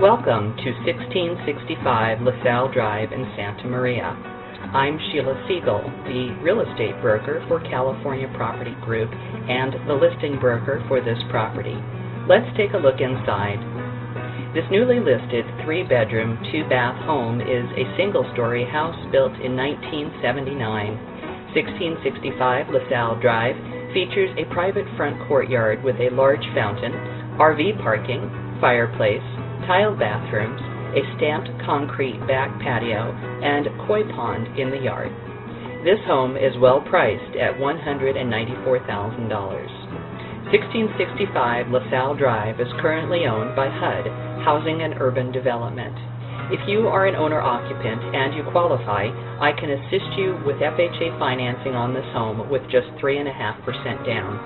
Welcome to 1665 LaSalle Drive in Santa Maria. I'm Sheila Siegel, the real estate broker for California Property Group and the listing broker for this property. Let's take a look inside. This newly listed 3-bedroom, 2-bath home is a single-story house built in 1979. 1665 LaSalle Drive features a private front courtyard with a large fountain, RV parking, fireplace, tiled bathrooms, a stamped concrete back patio, and koi pond in the yard. This home is well priced at $194,000. 1665 LaSalle Drive is currently owned by HUD, Housing and Urban Development. If you are an owner-occupant and you qualify, I can assist you with FHA financing on this home with just 3.5% down.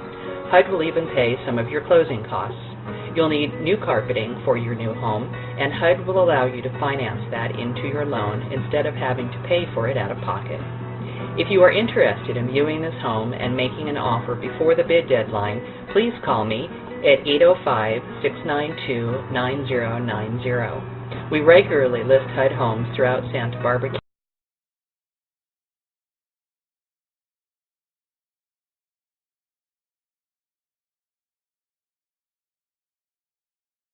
HUD will even pay some of your closing costs. You'll need new carpeting for your new home, and HUD will allow you to finance that into your loan instead of having to pay for it out of pocket. If you are interested in viewing this home and making an offer before the bid deadline, please call me at 805-692-9090. We regularly list HUD homes throughout Santa Barbara